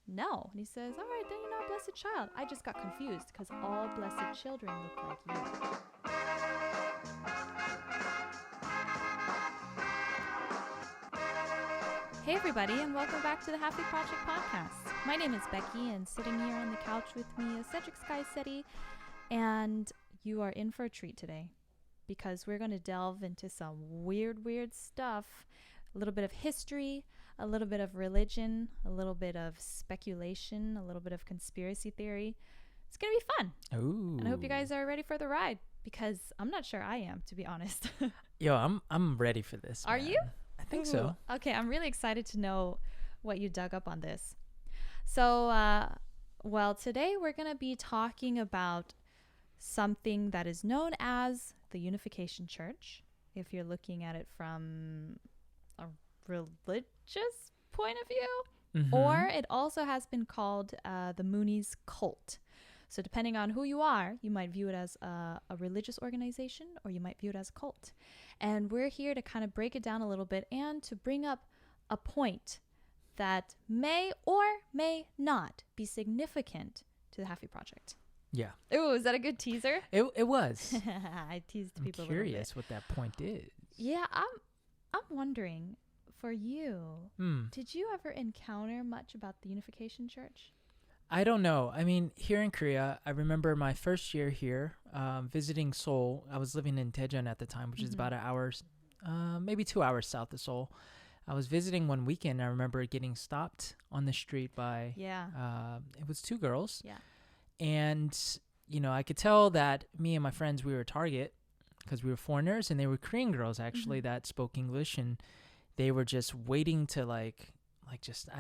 no. And he says, all right, then you're not a blessed child. I just got confused because all blessed children look like you. Hey everybody, and welcome back to the Halfie Project podcast. My name is Becky, and sitting here on the couch with me is Cedric Skysetti, and you are in for a treat today because we're going to delve into some weird stuff, a little bit of history, a little bit of religion, a little bit of speculation, a little bit of conspiracy theory. It's going to be fun. Ooh. And I hope you guys are ready for the ride because I'm not sure I am, to be honest. Yo, I'm ready for this. Are man. you? I think so. Okay, I'm really excited to know what you dug up on this. So, today we're going to be talking about something that is known as the Unification Church, if you're looking at it from a religious point of view, or it also has been called the Moonies Cult. So depending on who you are, you might view it as a religious organization or you might view it as a cult. And we're here to kind of break it down a little bit and to bring up a point that may or may not be significant to the Halfie Project. Yeah. Ooh, is that a good teaser? It was. I teased people I'm a little curious bit. what that point is. Yeah, I'm wondering, for you, did you ever encounter much about the Unification Church? I don't know. I mean, here in Korea, I remember my first year here, visiting Seoul. I was living in Daejeon at the time, which is about an hour, maybe 2 hours south of Seoul. I was visiting one weekend. I remember getting stopped on the street by, it was two girls. Yeah. And, you know, I could tell that me and my friends, we were a target because we were foreigners, and they were Korean girls, actually, that spoke English. And they were just waiting to, I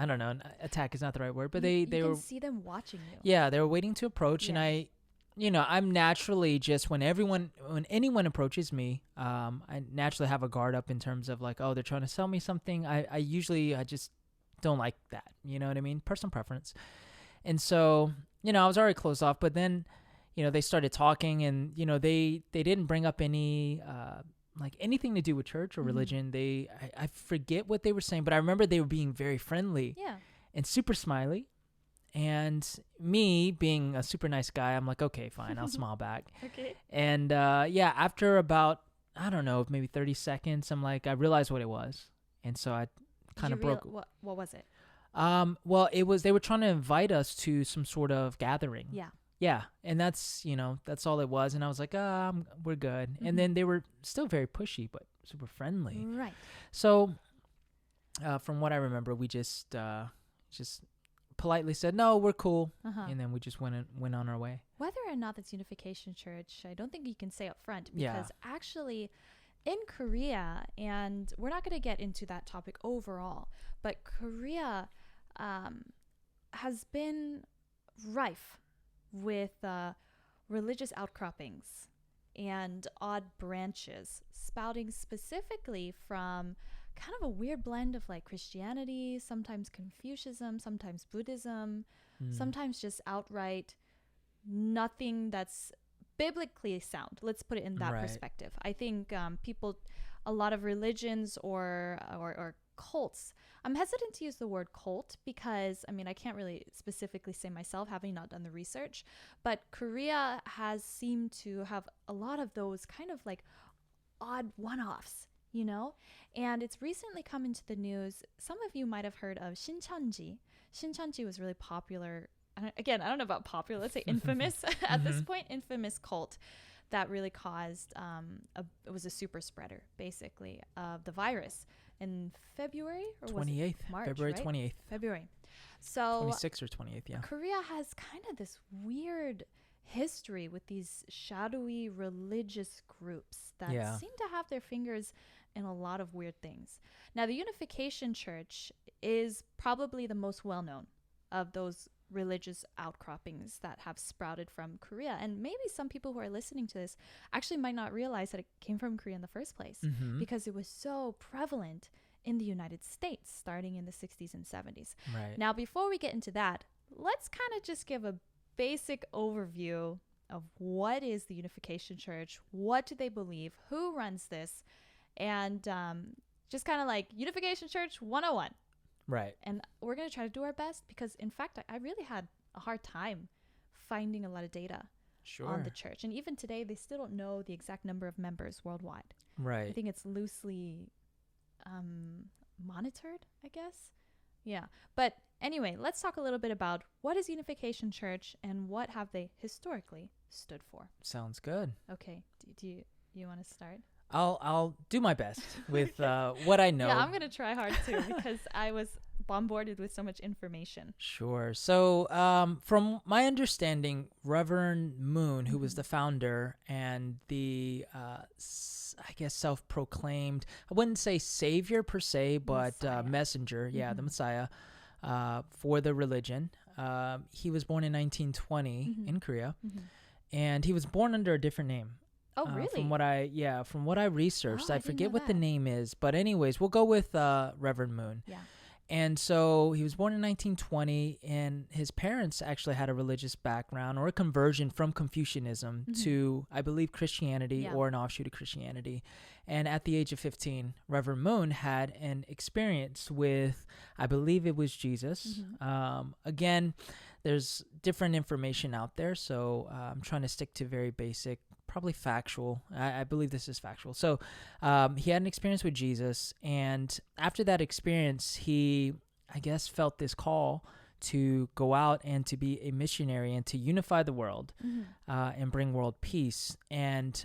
don't know, attack is not the right word, but they you were can see them watching you. Yeah, they were waiting to approach, and I'm naturally just when anyone approaches me, I naturally have a guard up in terms of like, oh, they're trying to sell me something. I usually just don't like that. You know what I mean? Personal preference. And so, I was already closed off, but then, they started talking, and they didn't bring up any like anything to do with church or religion. I forget what they were saying, but I remember they were being very friendly and super smiley. And me being a super nice guy, I'm like, okay, fine, I'll smile back. Okay. And after about, I don't know, maybe 30 seconds, I'm like, I realized what it was. And so I kind of broke. What was it? Well, they were trying to invite us to some sort of gathering. Yeah. Yeah, and that's all it was. And I was like, we're good. And then they were still very pushy, but super friendly. Right. So from what I remember, we just politely said, no, we're cool. And then we just went on our way. Whether or not it's Unification Church, I don't think you can say up front because actually in Korea, and we're not going to get into that topic overall, but Korea has been rife with religious outcroppings and odd branches spouting specifically from kind of a weird blend of like Christianity, sometimes Confucianism, sometimes Buddhism, sometimes just outright nothing that's biblically sound. Let's put it in that perspective. I think a lot of religions or cults, I'm hesitant to use the word cult because, I can't really specifically say myself, having not done the research, but Korea has seemed to have a lot of those kind of like odd one-offs, and it's recently come into the news. Some of you might have heard of Shincheonji. Shincheonji was really popular. Again, I don't know about popular, let's say infamous at this point, infamous cult that really caused, it was a super spreader, basically, of the virus in February or 28th, was it March, February right? 28th. February. So 26th or 28th, yeah. Korea has kind of this weird history with these shadowy religious groups that seem to have their fingers in a lot of weird things. Now, the Unification Church is probably the most well-known of those religious outcroppings that have sprouted from Korea. And maybe some people who are listening to this actually might not realize that it came from Korea in the first place because it was so prevalent in the United States starting in the 60s and 70s. Right. Now, before we get into that, let's kind of just give a basic overview of what is the Unification Church, what do they believe, who runs this, and just kind of like Unification Church 101. Right. And we're going to try to do our best because, in fact, I really had a hard time finding a lot of data on the church. And even today, they still don't know the exact number of members worldwide. Right. I think it's loosely monitored, I guess. Yeah. But anyway, let's talk a little bit about what is Unification Church and what have they historically stood for. Sounds good. Okay. Do you want to start? I'll do my best with what I know. Yeah, I'm going to try hard too because I was bombarded with so much information. Sure. So from my understanding, Reverend Moon, who was the founder and the, I guess, self-proclaimed, I wouldn't say savior per se, but messenger, the Messiah for the religion. He was born in 1920 in Korea, and he was born under a different name. Oh, really? From what I researched, I forget what the name is, but anyways, we'll go with Reverend Moon. Yeah. And so he was born in 1920, and his parents actually had a religious background or a conversion from Confucianism to, I believe, Christianity or an offshoot of Christianity. And at the age of 15, Reverend Moon had an experience with, I believe it was Jesus. Again, there's different information out there, so I'm trying to stick to very basic, probably factual. I believe this is factual. So he had an experience with Jesus, and after that experience, he, I guess, felt this call to go out and to be a missionary and to unify the world and bring world peace. And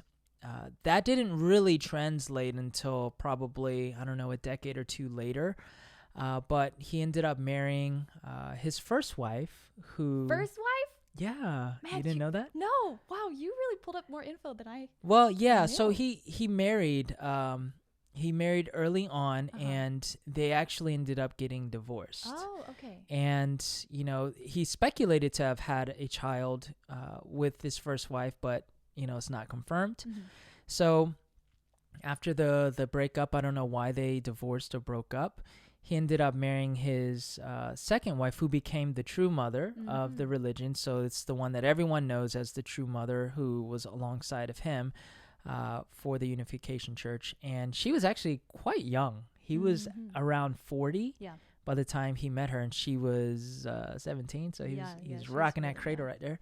that didn't really translate until probably, I don't know, a decade or two later. But he ended up marrying his first wife, who... First wife? Yeah. Man, you didn't know that? No. Wow, you really pulled up more info than I... Well, yeah. So he married early on, and they actually ended up getting divorced. Oh, okay. And, you know, he speculated to have had a child with his first wife, but, you know, it's not confirmed. So after the breakup, I don't know why they divorced or broke up. He ended up marrying his second wife, who became the true mother of the religion. So it's the one that everyone knows as the true mother, who was alongside of him for the Unification Church. And she was actually quite young. He was around 40 by the time he met her, and she was 17. So he was rocking that cradle right there.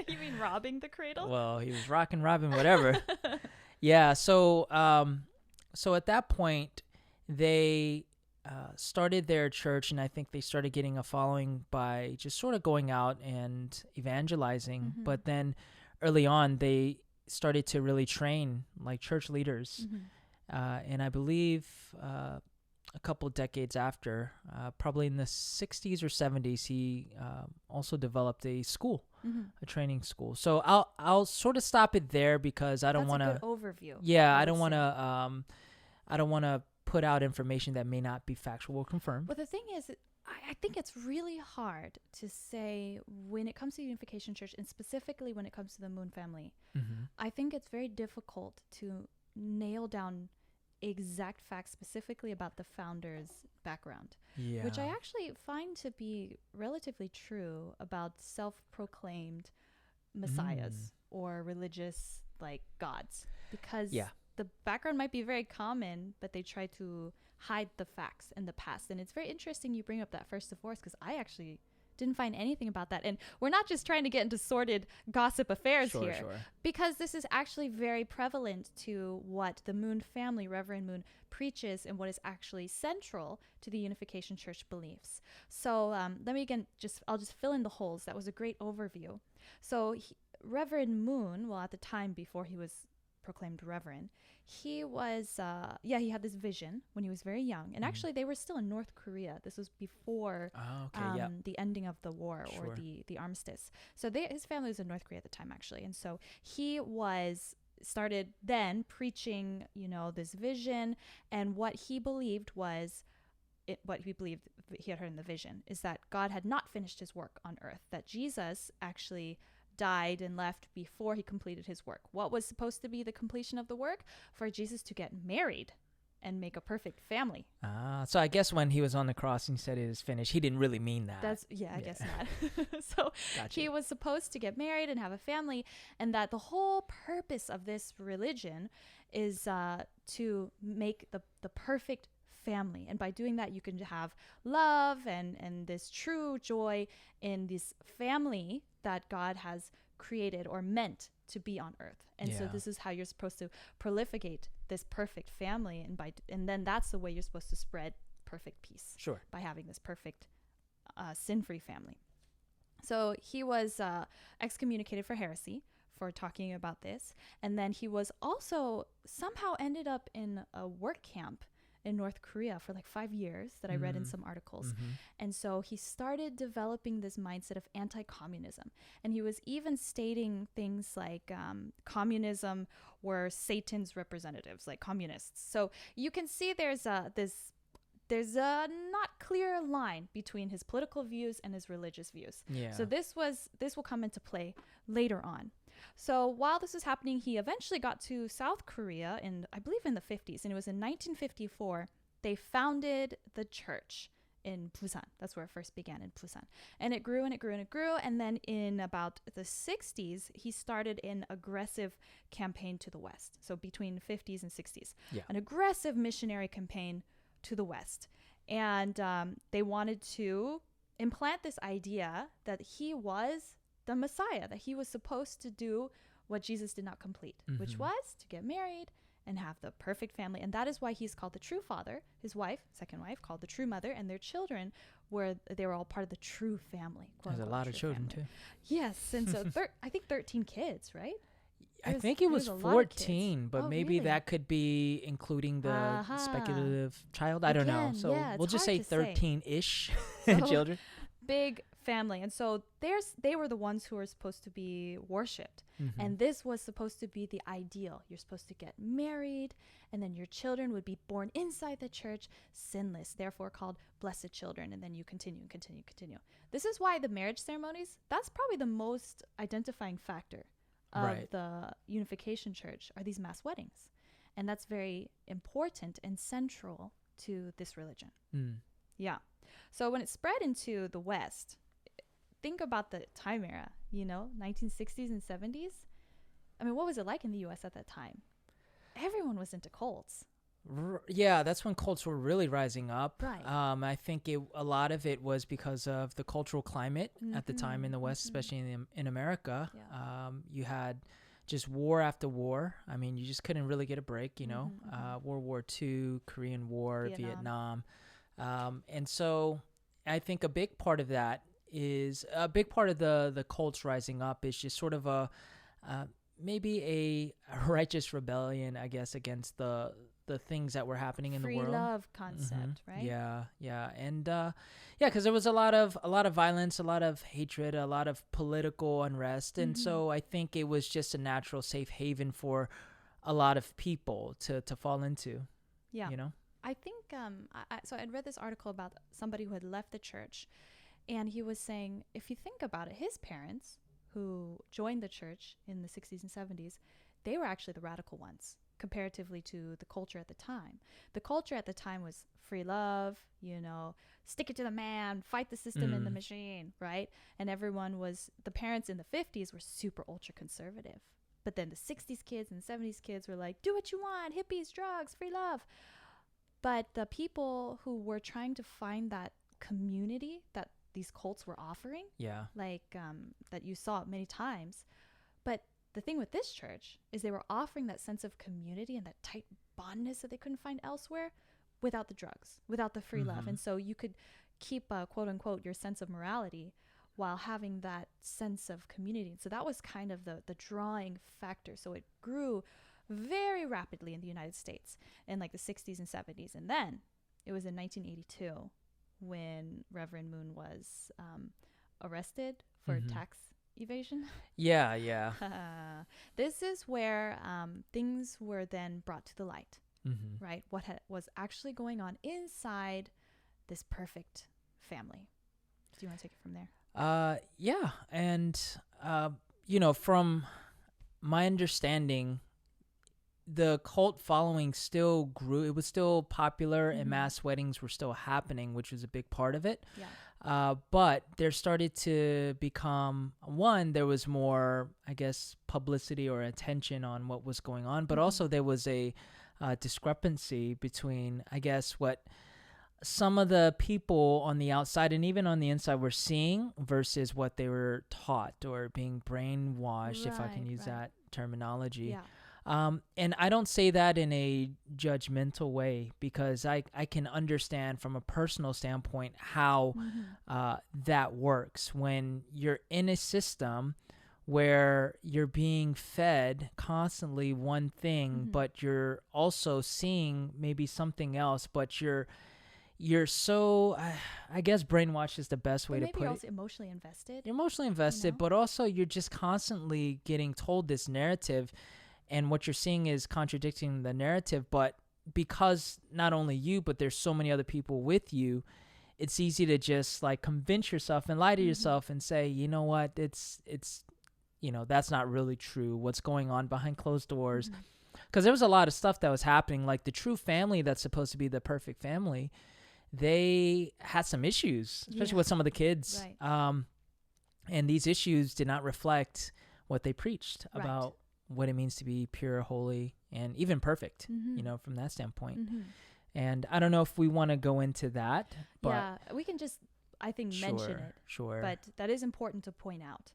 You mean robbing the cradle? Well, he was robbing, whatever. Yeah. So at that point, they started their church, and I think they started getting a following by just sort of going out and evangelizing. But then early on, they started to really train like church leaders. And I believe a couple decades after, probably in the 60s or 70s, he also developed a school, a training school. So I'll sort of stop it there because I don't want to... That's a good overview. Yeah, I don't want to put out information that may not be factual or confirmed. Well, the thing is, I think it's really hard to say when it comes to Unification Church, and specifically when it comes to the Moon family. I think it's very difficult to nail down exact facts specifically about the founder's background, which I actually find to be relatively true about self-proclaimed messiahs or religious like gods, because the background might be very common, but they try to hide the facts in the past. And it's very interesting you bring up that first divorce, because I actually didn't find anything about that. And we're not just trying to get into sordid gossip affairs here, because this is actually very prevalent to what the Moon family, Reverend Moon, preaches and what is actually central to the Unification Church beliefs. So let me I'll just fill in the holes. That was a great overview. So Reverend Moon, well, at the time before he was proclaimed reverend, he was he had this vision when he was very young, and actually they were still in North Korea. This was before the ending of the war or the armistice. So his family was in North Korea at the time, actually, and so he started then preaching, this vision, and what he believed he had heard in the vision is that God had not finished his work on earth, that Jesus actually died and left before he completed his work. What was supposed to be the completion of the work? For Jesus to get married and make a perfect family. So I guess when he was on the cross and he said it is finished, he didn't really mean that. I guess not. So he was supposed to get married and have a family, and that the whole purpose of this religion is to make the perfect family. And by doing that, you can have love and this true joy in this family that God has created or meant to be on earth. And so this is how you're supposed to proliferate this perfect family. And then that's the way you're supposed to spread perfect peace. Sure. By having this perfect sin-free family. So he was excommunicated for heresy for talking about this. And then he was also somehow ended up in a work camp in North Korea for like 5 years that I read in some articles. And so he started developing this mindset of anti-communism. And he was even stating things like communism were Satan's representatives, like communists. So you can see there's a not clear line between his political views and his religious views. Yeah. So this will come into play later on. So while this was happening, he eventually got to South Korea I believe in the 50s. And it was in 1954, they founded the church in Busan. That's where it first began, in Busan. And it grew and it grew and it grew. And then in about the 60s, he started an aggressive campaign to the West. So between 50s and 60s, an aggressive missionary campaign to the West. And they wanted to implant this idea that he was the Messiah, that he was supposed to do what Jesus did not complete, which was to get married and have the perfect family. And that is why he's called the true father. His wife, second wife, called the true mother, and their children they were all part of the true family. There's a lot of children family. too. Yes. And so I think 13 kids, right? I think it was 14, but maybe really? That could be including the speculative child. I don't know. So we'll just say 13-ish children. Big family. And so they were the ones who were supposed to be worshipped. And this was supposed to be the ideal. You're supposed to get married, and then your children would be born inside the church, sinless, therefore called blessed children. And then you continue and continue and continue. This is why the marriage ceremonies, that's probably the most identifying factor of the Unification Church, are these mass weddings. And that's very important and central to this religion. Yeah. So when it spread into the West, think about the time era, 1960s and 70s. I mean, what was it like in the U.S. at that time? Everyone was into cults. Yeah, that's when cults were really rising up. Right. I think a lot of it was because of the cultural climate at the time in the West, especially in America. Yeah. You had just war after war. I mean, you just couldn't really get a break, World War II, Korean War, Vietnam. And so I think a big part of that is the cults rising up is just sort of maybe a righteous rebellion, I guess, against the things that were happening in the world. Free love concept, right? Yeah. And because there was a lot of violence, a lot of hatred, a lot of political unrest. And so I think it was just a natural safe haven for a lot of people to fall into. Yeah. I think, so I'd read this article about somebody who had left the church, and he was saying, if you think about it, his parents who joined the church in the 60s and 70s, they were actually the radical ones comparatively to the culture at the time. The culture at the time was free love, stick it to the man, fight the system and the machine, right? And the parents in the 50s were super ultra conservative. But then the 60s kids and the 70s kids were like, do what you want, hippies, drugs, free love. But the people who were trying to find that community that these cults were offering, that you saw many times. But the thing with this church is they were offering that sense of community and that tight bondness that they couldn't find elsewhere without the drugs, without the free love. And so you could keep, quote unquote, your sense of morality while having that sense of community. So that was kind of the drawing factor. So it grew very rapidly in the United States in like the 60s and 70s. And then it was in 1982 when Reverend Moon was arrested for tax evasion. Yeah. This is where things were then brought to the light, right? What was actually going on inside this perfect family. Do you want to take it from there? Yeah. And, from my understanding, the cult following still grew. It was still popular and mass weddings were still happening, which was a big part of it. Yeah. But there started to become, there was more, I guess, publicity or attention on what was going on, but also there was a discrepancy between, I guess, what some of the people on the outside and even on the inside were seeing versus what they were taught or being brainwashed, if I can use that terminology. And I don't say that in a judgmental way, because I can understand from a personal standpoint how that works when you're in a system where you're being fed constantly one thing, but you're also seeing maybe something else, but you're so, I guess brainwashed is the best way to put it. Maybe you're also emotionally invested. You're emotionally invested, but also you're just constantly getting told this narrative, and what you're seeing is contradicting the narrative. But because not only you, but there's so many other people with you, it's easy to just like convince yourself and lie to yourself and say, you know what, it's that's not really true. What's going on behind closed doors? Because there was a lot of stuff that was happening. Like the true family that's supposed to be the perfect family, they had some issues, especially with some of the kids. And these issues did not reflect what they preached about what it means to be pure, holy, and even perfect, from that standpoint. And I don't know if we want to go into that. But we can just, I think, mention it. Sure. But that is important to point out,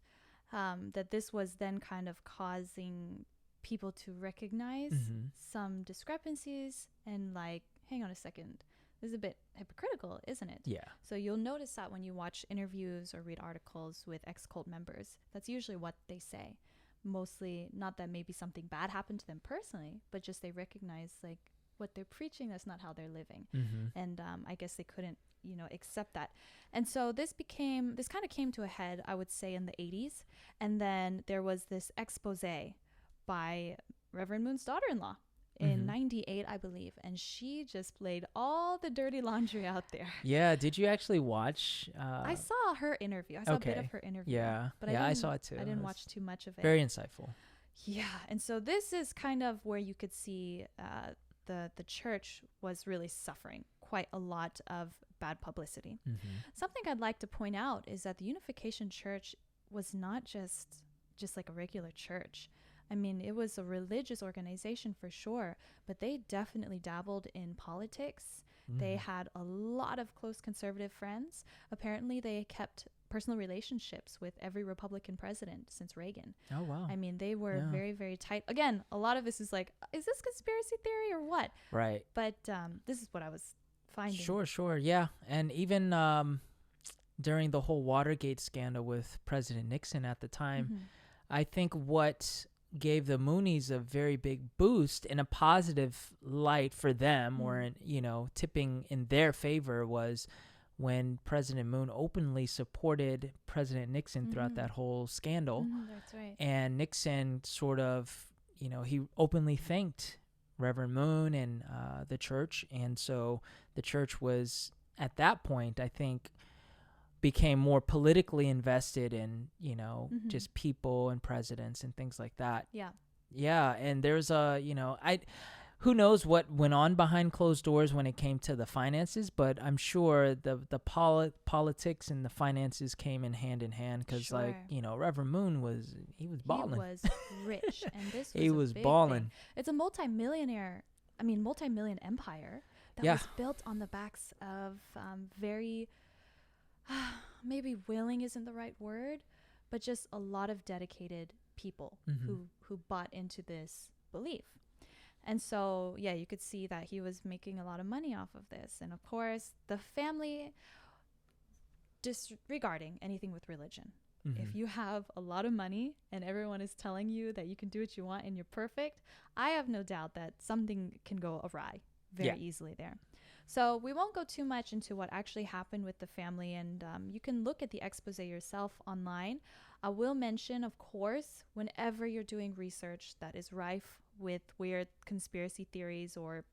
that this was then kind of causing people to recognize some discrepancies and like, hang on a second, this is a bit hypocritical, isn't it? Yeah. So you'll notice that when you watch interviews or read articles with ex-cult members, that's usually what they say. Mostly not that maybe something bad happened to them personally, but just they recognize like what they're preaching, that's not how they're living. And I guess they couldn't, accept that. And so this kind of came to a head, I would say, in the 80s. And then there was this expose by Reverend Moon's daughter-in-law in 98, I believe. And she just laid all the dirty laundry out there. Yeah. Did you actually watch? I saw her interview. I saw a bit of her interview. Yeah. But I saw it too. I didn't watch too much of it. Very insightful. Yeah. And so this is kind of where you could see the church was really suffering quite a lot of bad publicity. Something I'd like to point out is that the Unification Church was not just like a regular church. I mean, it was a religious organization for sure, but they definitely dabbled in politics. They had a lot of close conservative friends. Apparently, they kept personal relationships with every Republican president since Reagan. Oh, wow. I mean, they were very, very tight. Again, a lot of this is like, is this conspiracy theory or what? Right. But this is what I was finding. Sure. Yeah. And even during the whole Watergate scandal with President Nixon at the time, I think what gave the Moonies a very big boost in a positive light for them, or tipping in their favor, was when President Moon openly supported President Nixon throughout that whole scandal. That's right. And Nixon sort of, he openly thanked Reverend Moon and the church. And so the church was, at that point, I think, became more politically invested in, just people and presidents and things like that. Yeah. And there's who knows what went on behind closed doors when it came to the finances, but I'm sure the politics and the finances came in hand, because Reverend Moon was balling. He was rich, and this was he was balling. It's a multi-million empire that was built on the backs of very maybe willing isn't the right word, but just a lot of dedicated people who bought into this belief. And so, you could see that he was making a lot of money off of this. And of course, the family disregarding anything with religion. If you have a lot of money and everyone is telling you that you can do what you want and you're perfect, I have no doubt that something can go awry very easily there. So we won't go too much into what actually happened with the family, and you can look at the expose yourself online. I will mention, of course, whenever you're doing research that is rife with weird conspiracy theories or,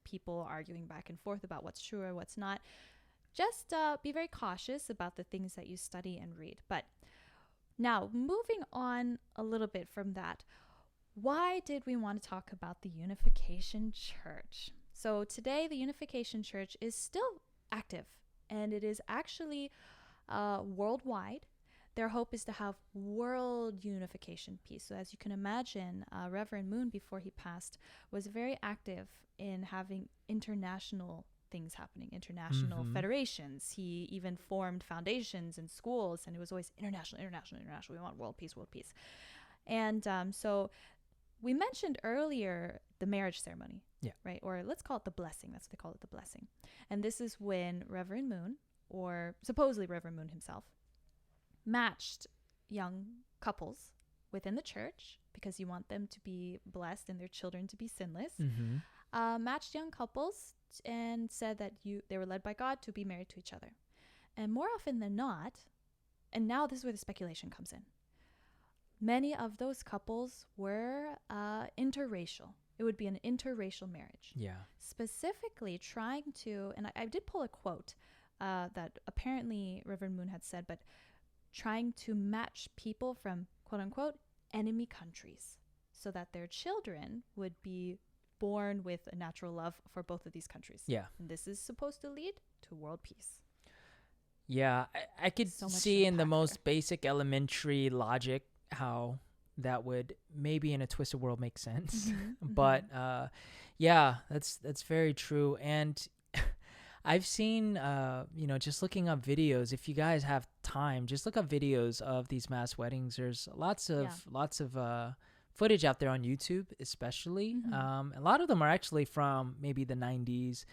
people arguing back and forth about what's true or what's not, just be very cautious about the things that you study and read. But now, moving on a little bit from that, why did we want to talk about the Unification Church? So today, the Unification Church is still active, and it is actually worldwide. their hope is to have world unification peace. So as you can imagine, Reverend Moon, before he passed, was very active in having international things happening, international federations. He even formed foundations in schools, and it was always international. We want world peace. And so we mentioned earlier the marriage ceremony, right? Or let's call it the blessing. That's what they call it, the blessing. And this is when Reverend Moon, or supposedly Reverend Moon himself, matched young couples within the church, because you want them to be blessed and their children to be sinless. Matched young couples and said that they were led by God to be married to each other. And more often than not, and now this is where the speculation comes in, many of those couples were interracial. It would be an interracial marriage. Yeah. Specifically trying to, and I did pull a quote that apparently Reverend Moon had said, but trying to match people from, quote unquote, enemy countries, so that their children would be born with a natural love for both of these countries. Yeah. And this is supposed to lead to world peace. Yeah, I could see in the most basic elementary logic how that would maybe in a twisted world make sense. But yeah, that's very true. And I've seen, just looking up videos, if you guys have time, just look up videos of these mass weddings. There's lots of footage out there on YouTube, especially. A lot of them are actually from maybe the 90s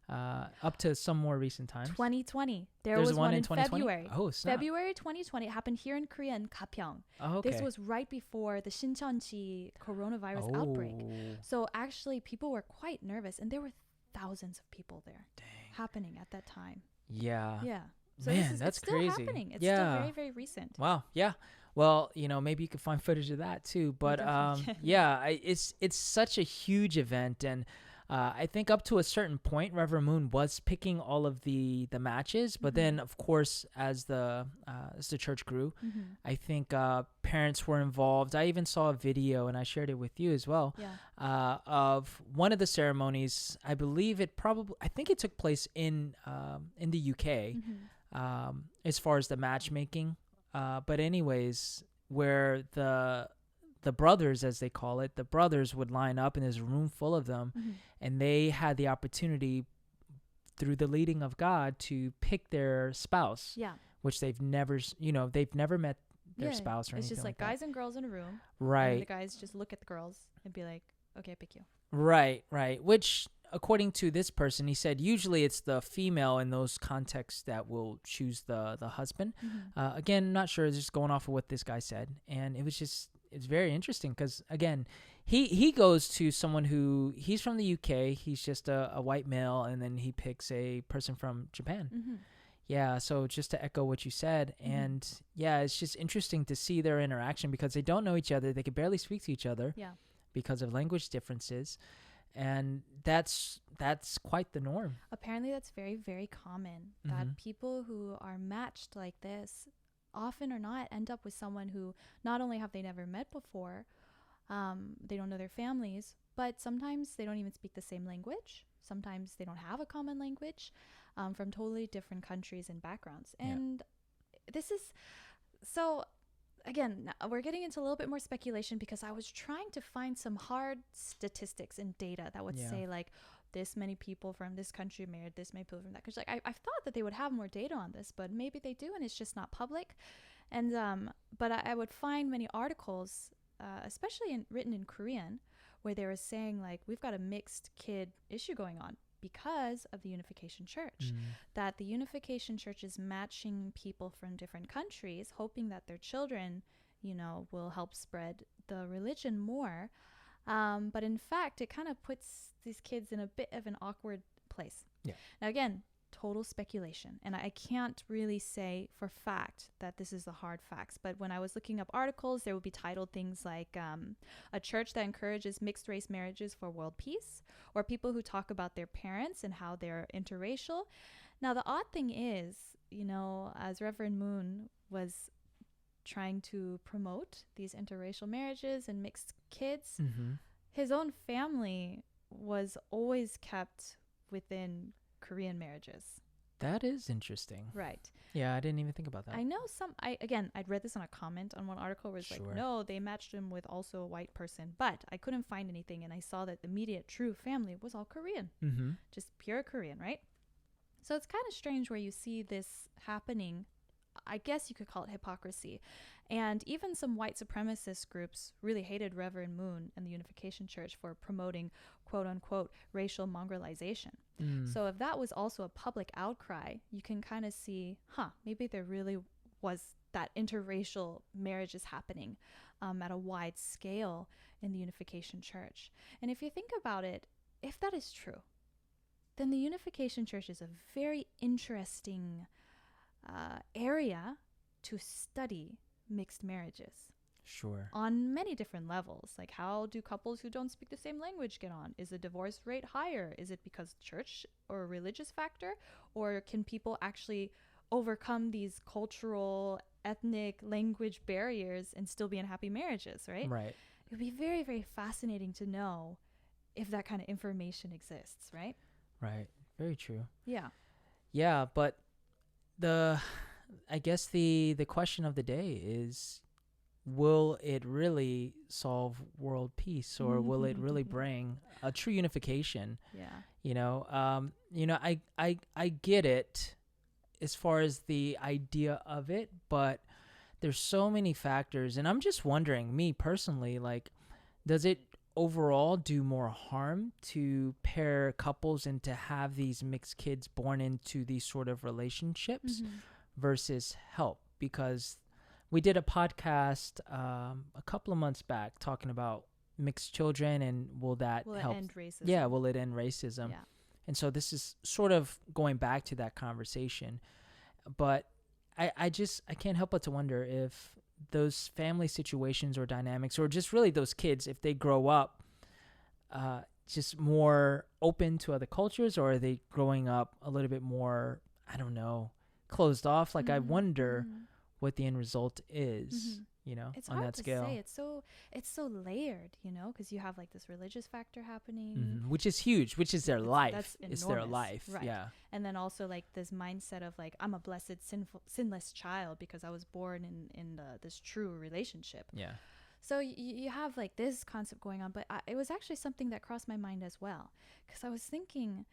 up to some more recent times. 2020. There's one in February. Oh, snap. February 2020. It happened here in Korea in Gapyeong. Oh, okay. This was right before the Shincheonji coronavirus outbreak. So actually people were quite nervous, and there were thousands of people there. Dang. Happening at that time. Yeah. So man, that's it's still crazy. Happening. It's still very, very recent. Wow. Yeah. Well, maybe you could find footage of that too. But it's such a huge event, and I think up to a certain point, Reverend Moon was picking all of the matches, but then of course as the church grew, I think parents were involved. I even saw a video, and I shared it with you as well, of one of the ceremonies. I think it took place in the UK, as far as the matchmaking. But anyways, where the brothers, as they call it, the brothers would line up, and there's a room full of them, and they had the opportunity through the leading of God to pick their spouse, which they've never met their spouse or anything. It's just like guys and girls in a room, right? And the guys just look at the girls and be like, "Okay, I pick you." Right. Which, according to this person, he said usually it's the female in those contexts that will choose the husband. Again, not sure, just going off of what this guy said, and it's very interesting because, again, he goes to someone who, he's from the UK, he's just a white male, and then he picks a person from Japan. Yeah, so just to echo what you said, and yeah, it's just interesting to see their interaction because they don't know each other, they can barely speak to each other because of language differences, and that's quite the norm. Apparently that's very, very common, that people who are matched like this often or not end up with someone who not only have they never met before, they don't know their families, but sometimes they don't even speak the same language. Sometimes they don't have a common language, from totally different countries and backgrounds. And this is, so again, we're getting into a little bit more speculation because I was trying to find some hard statistics and data that would say like, this many people from this country married this many people from that country. Like I thought that they would have more data on this, but maybe they do, and it's just not public. And but I would find many articles, especially written in Korean, where they were saying like, we've got a mixed kid issue going on because of the Unification Church. That the Unification Church is matching people from different countries, hoping that their children, will help spread the religion more. But in fact, it kind of puts these kids in a bit of an awkward place. Now, again, total speculation. And I can't really say for fact that this is the hard facts. But when I was looking up articles, there would be titled things like a church that encourages mixed race marriages for world peace, or people who talk about their parents and how they're interracial. Now, the odd thing is, as Reverend Moon was trying to promote these interracial marriages and mixed kids, his own family was always kept within Korean marriages. That is interesting. Right. Yeah, I didn't even think about that. I know I'd read this on a comment on one article where it's like, no, they matched him with also a white person, but I couldn't find anything, and I saw that the immediate true family was all Korean. Just pure Korean, right? So it's kind of strange where you see this happening. I guess you could call it hypocrisy. And even some white supremacist groups really hated Reverend Moon and the Unification Church for promoting quote unquote racial mongrelization. So if that was also a public outcry, you can kind of see, maybe there really was that interracial marriages happening at a wide scale in the Unification Church. And if you think about it, if that is true, then the Unification Church is a very interesting area to study mixed marriages. Sure. On many different levels. Like, how do couples who don't speak the same language get on? Is the divorce rate higher? Is it because church or a religious factor? Or can people actually overcome these cultural, ethnic, language barriers and still be in happy marriages, right? Right. It would be very, very fascinating to know if that kind of information exists, right? Right. Very true. Yeah. Yeah, but I guess the question of the day is, will it really solve world peace, or will it really bring a true unification? Yeah. I get it as far as the idea of it, but there's so many factors, and I'm just wondering, me personally, like, does it overall do more harm to pair couples and to have these mixed kids born into these sort of relationships versus help? Because we did a podcast a couple of months back talking about mixed children, and will it end racism? Yeah, will it end racism? Yeah. And so this is sort of going back to that conversation. But I can't help but to wonder if those family situations or dynamics, or just really those kids, if they grow up just more open to other cultures, or are they growing up a little bit more, I don't know, closed off? Like, I wonder what the end result is, it's on hard that to scale. say. It's so layered, because you have like this religious factor happening, which is huge, which is their life. That's enormous. It's their life, right? Yeah. And then also like this mindset of like, I'm a blessed, sinless child because I was born in this true relationship. Yeah. So you have like this concept going on, but it was actually something that crossed my mind as well, because I was thinking,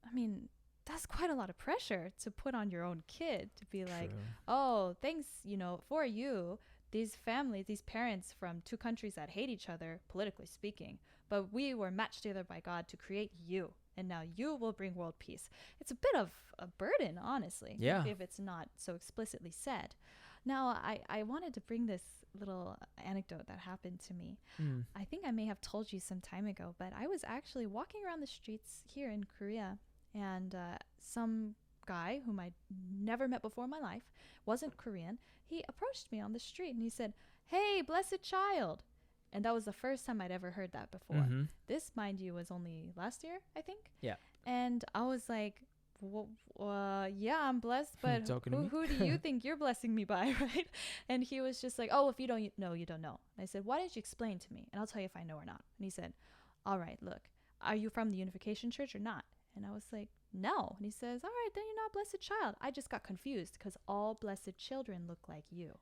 I mean, that's quite a lot of pressure to put on your own kid, to be like, oh, thanks, for you, these families, these parents from two countries that hate each other, politically speaking, but we were matched together by God to create you, and now you will bring world peace. It's a bit of a burden, honestly, if it's not so explicitly said. Now, I wanted to bring this little anecdote that happened to me. I think I may have told you some time ago, but I was actually walking around the streets here in Korea, and some guy whom I'd never met before in my life, wasn't Korean, he approached me on the street and he said, "Hey, blessed child." And that was the first time I'd ever heard that before. This, mind you, was only last year, I think. Yeah. And I was like, yeah, I'm blessed, but who do you think you're blessing me by, right? And he was just like, oh, if you don't know, you don't know. And I said, why didn't you explain to me? And I'll tell you if I know or not. And he said, all right, look, are you from the Unification Church or not? And I was like, no. And he says, all right, then you're not a blessed child. I just got confused because all blessed children look like you.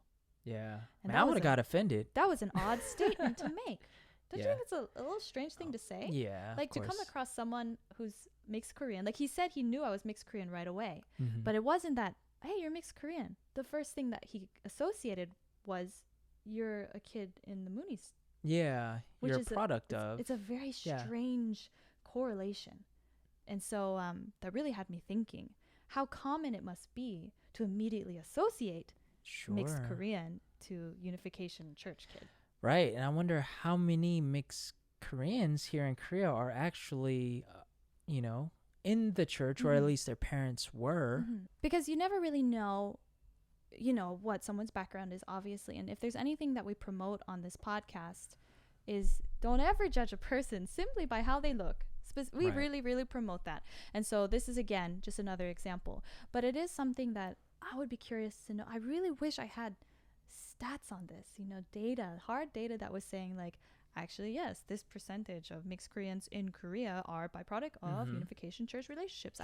Yeah. And I would have got offended. That was an odd statement to make. Don't you think it's a little strange thing to say? Yeah. Like, to come across someone who's mixed Korean. Like, he said he knew I was mixed Korean right away. But it wasn't that, hey, you're mixed Korean. The first thing that he associated was, you're a kid in the Moonies. Yeah. You're a product of. It's a very strange correlation. And so that really had me thinking how common it must be to immediately associate mixed Korean to Unification Church kid. Right. And I wonder how many mixed Koreans here in Korea are actually, in the church, or at least their parents were. Because you never really know, what someone's background is, obviously. And if there's anything that we promote on this podcast is, don't ever judge a person simply by how they look. We really, really promote that. And so this is, again, just another example. But it is something that I would be curious to know. I really wish I had stats on this, data, hard data that was saying, like, actually, yes, this percentage of mixed Koreans in Korea are byproduct of Unification Church relationships.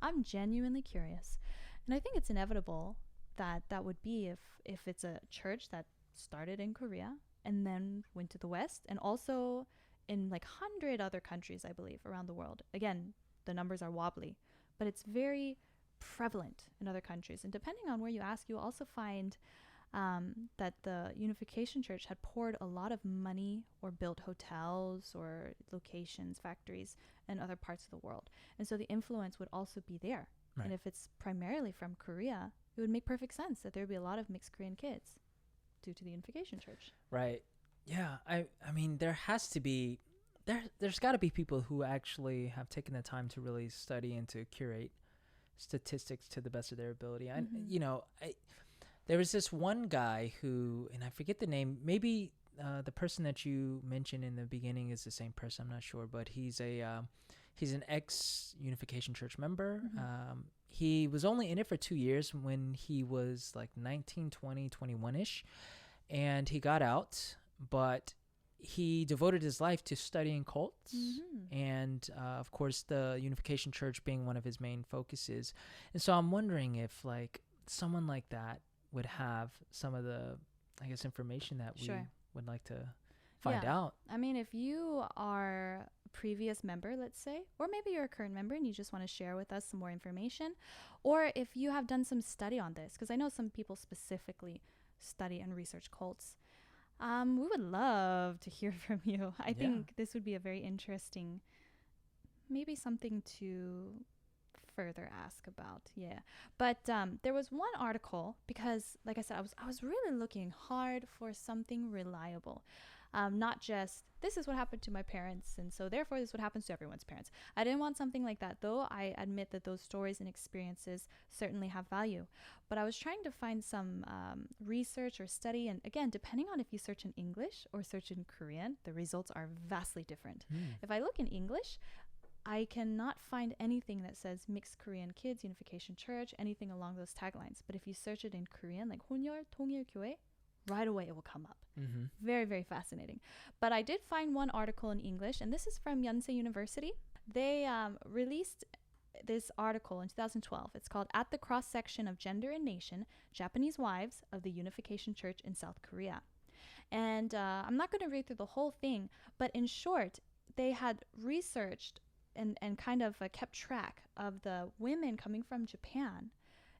I'm genuinely curious. And I think it's inevitable that that would be if it's a church that started in Korea and then went to the West, and also in like 100 other countries, I believe, around the world. Again, the numbers are wobbly, but it's very prevalent in other countries. And depending on where you ask, you'll also find that the Unification Church had poured a lot of money or built hotels or locations, factories in other parts of the world. And so the influence would also be there. Right. And if it's primarily from Korea, it would make perfect sense that there would be a lot of mixed Korean kids due to the Unification Church. Right. Yeah. I mean, there has to be, there's got to be people who actually have taken the time to really study and to curate statistics to the best of their ability. There was this one guy who, and I forget the name, maybe the person that you mentioned in the beginning is the same person, I'm not sure, but he's an ex-Unification Church member. He was only in it for 2 years when he was like 19, 20, 21-ish, and he got out, but he devoted his life to studying cults, and of course the Unification Church being one of his main focuses. And so I'm wondering if like someone like that would have some of the, I guess, information that we would like to find out. I mean, if you are a previous member, let's say, or maybe you're a current member and you just want to share with us some more information, or if you have done some study on this, because I know some people specifically study and research cults, we would love to hear from you. I think this would be a very interesting, maybe something to further ask about. But there was one article, because like I said, I was really looking hard for something reliable, not just this is what happened to my parents and so therefore this is what happens to everyone's parents. I didn't want something like that, though I admit that those stories and experiences certainly have value. But I was trying to find some research or study, and again, depending on if you search in English or search in Korean, the results are vastly different. If I look in English, I cannot find anything that says Mixed Korean Kids, Unification Church, anything along those taglines. But if you search it in Korean, like 혼혈 통일교회, right away it will come up. Very, very fascinating. But I did find one article in English, and this is from Yonsei University. They released this article in 2012. It's called At the Cross-Section of Gender and Nation, Japanese Wives of the Unification Church in South Korea. And I'm not going to read through the whole thing, but in short, they had researched and kind of kept track of the women coming from Japan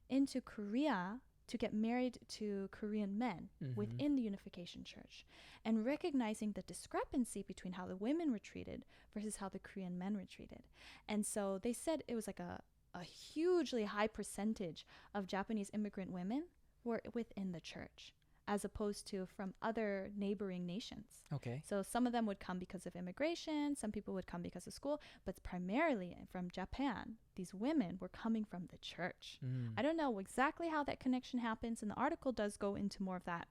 into Korea to get married to Korean men within the Unification Church, and recognizing the discrepancy between how the women were treated versus how the Korean men were treated. And so they said it was like a hugely high percentage of Japanese immigrant women were within the church, as opposed to from other neighboring nations. Okay. So some of them would come because of immigration, some people would come because of school, but primarily from Japan, these women were coming from the church. I don't know exactly how that connection happens, and the article does go into more of that.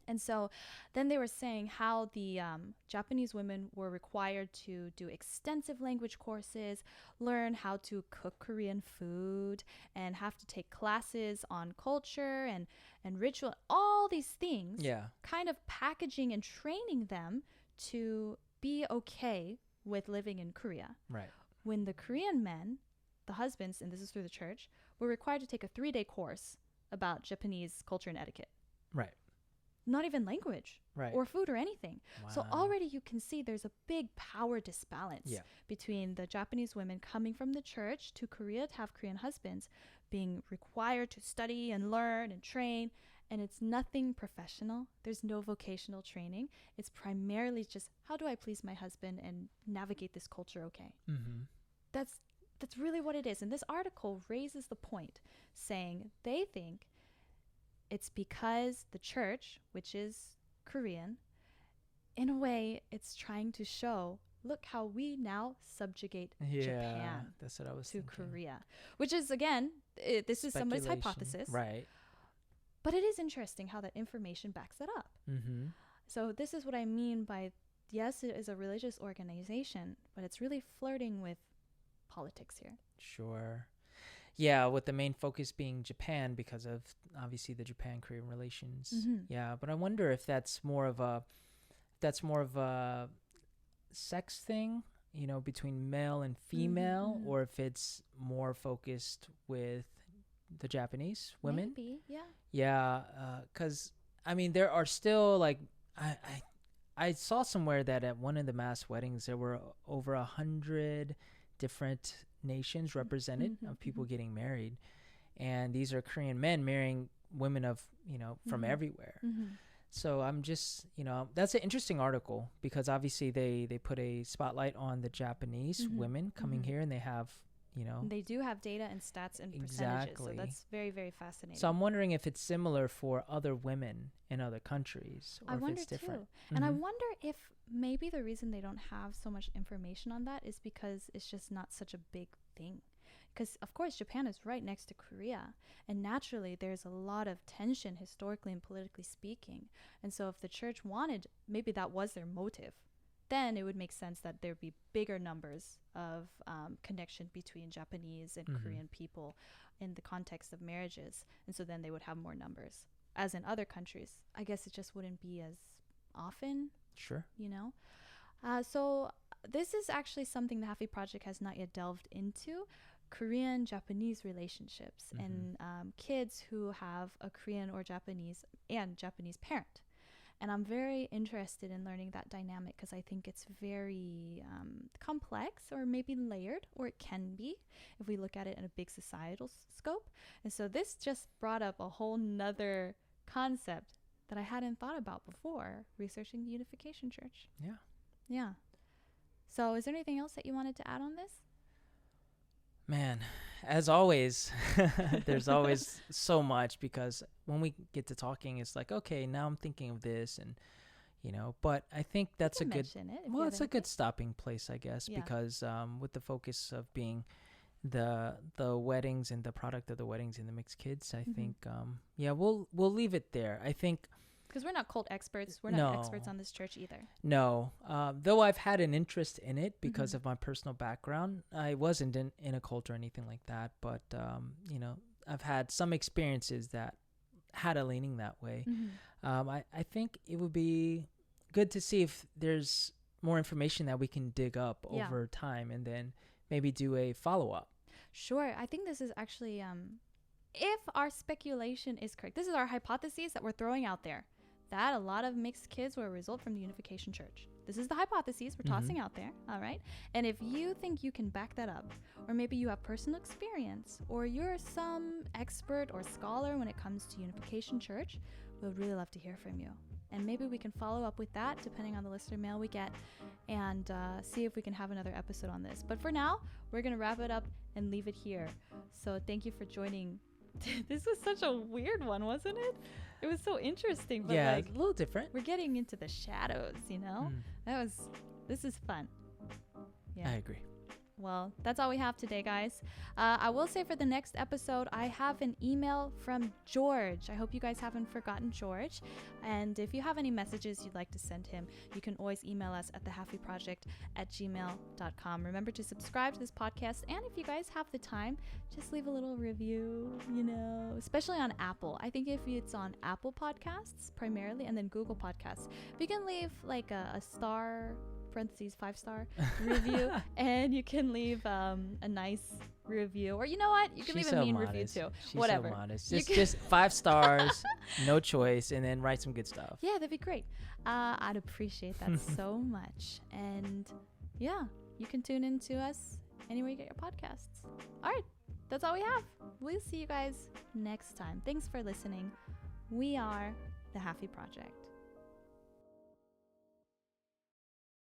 And so then they were saying how the Japanese women were required to do extensive language courses, learn how to cook Korean food, and have to take classes on culture and ritual, all these things, kind of packaging and training them to be okay with living in Korea. Right. When the Korean men, the husbands, and this is through the church, were required to take a 3-day course about Japanese culture and etiquette. Right. Not even language or food or anything. Wow. So already you can see there's a big power disbalance between the Japanese women coming from the church to Korea to have Korean husbands being required to study and learn and train. And it's nothing professional. There's no vocational training. It's primarily just, how do I please my husband and navigate this culture okay? That's really what it is. And this article raises the point, saying they think it's because the church, which is Korean, in a way, it's trying to show, look how we now subjugate Japan that's what I was to thinking. Korea, which is, again, this is somebody's hypothesis. Right. But it is interesting how that information backs it up. So this is what I mean by, yes, it is a religious organization, but it's really flirting with politics here. Sure. Yeah, with the main focus being Japan because of obviously the Japan-Korean relations. Yeah, but I wonder if that's more of a that's more of a sex thing, between male and female, Mm-hmm. or if it's more focused with the Japanese women. Maybe, yeah. Yeah, because I mean, there are still like I saw somewhere that at one of the mass weddings there were over 100 different nations represented Mm-hmm. of people Mm-hmm. getting married, and these are Korean men marrying women of from Mm-hmm. everywhere. Mm-hmm. So I'm just that's an interesting article because obviously they put a spotlight on the Japanese Mm-hmm. women coming Mm-hmm. here, and they have They do have data and stats and percentages, so exactly. that's very, very fascinating. So I'm wondering if it's similar for other women in other countries, or I if wonder it's different. too. And I Mhm. wonder if maybe the reason they don't have so much information on that is because it's just not such a big thing. Because, of course, Japan is right next to Korea. And naturally, there's a lot of tension historically and politically speaking. And so, if the church wanted, maybe that was their motive, then it would make sense that there'd be bigger numbers of connection between Japanese and Mhm. Korean people in the context of marriages. And so then they would have more numbers. As in other countries, I guess it just wouldn't be as often, Sure. So this is actually something the Halfie Project has not yet delved into. Korean-Japanese relationships Mhm. and kids who have a Korean or Japanese parent. And I'm very interested in learning that dynamic because I think it's very complex, or maybe layered, or it can be if we look at it in a big societal scope. And so this just brought up a whole nother concept that I hadn't thought about before researching the Unification Church. Yeah. Yeah. So is there anything else that you wanted to add on this? Man, as always, there's always so much, because when we get to talking, it's like, okay, now I'm thinking of this, and but I think that's a good. Well, it's a good stopping place, I guess, Yeah. because with the focus of being the weddings and the product of the weddings and the mixed kids, I Mhm. think we'll leave it there. I think. Because we're not cult experts. We're No. not experts on this church either. No, though I've had an interest in it because Mhm. of my personal background. I wasn't in a cult or anything like that, but I've had some experiences that had a leaning that way. Mhm. I think it would be good to see if there's more information that we can dig up Yeah. over time, and then maybe do a follow-up. Sure. I think this is actually, if our speculation is correct, this is our hypotheses that we're throwing out there, that a lot of mixed kids were a result from the Unification Church. This is the hypotheses we're tossing out there, all right? And if you think you can back that up, or maybe you have personal experience, or you're some expert or scholar when it comes to Unification Church, we would really love to hear from you. And maybe we can follow up with that depending on the listener mail we get, and see if we can have another episode on this. But for now, we're going to wrap it up and leave it here. So thank you for joining. This was such a weird one, wasn't it? It was so interesting, but Yeah, it's a little different. we're getting into the shadows, This is fun. Yeah. I agree. Well, that's all we have today, guys. I will say for the next episode, I have an email from George. I hope you guys haven't forgotten George. And if you have any messages you'd like to send him, you can always email us at thehalfieproject@gmail.com. Remember to subscribe to this podcast. And if you guys have the time, just leave a little review, especially on Apple. I think if it's on Apple Podcasts primarily, and then Google Podcasts, if you can leave like a star, parentheses 5-star review, and you can leave a nice review, or you know what, you can leave a mean review too. She's Whatever. so modest. Just 5 stars, no choice, and then write some good stuff. Yeah, that'd be great. I'd appreciate that so much. And yeah, you can tune in to us anywhere you get your podcasts. All right, that's all we have. We'll see you guys next time. Thanks for listening. We are the Halfie Project.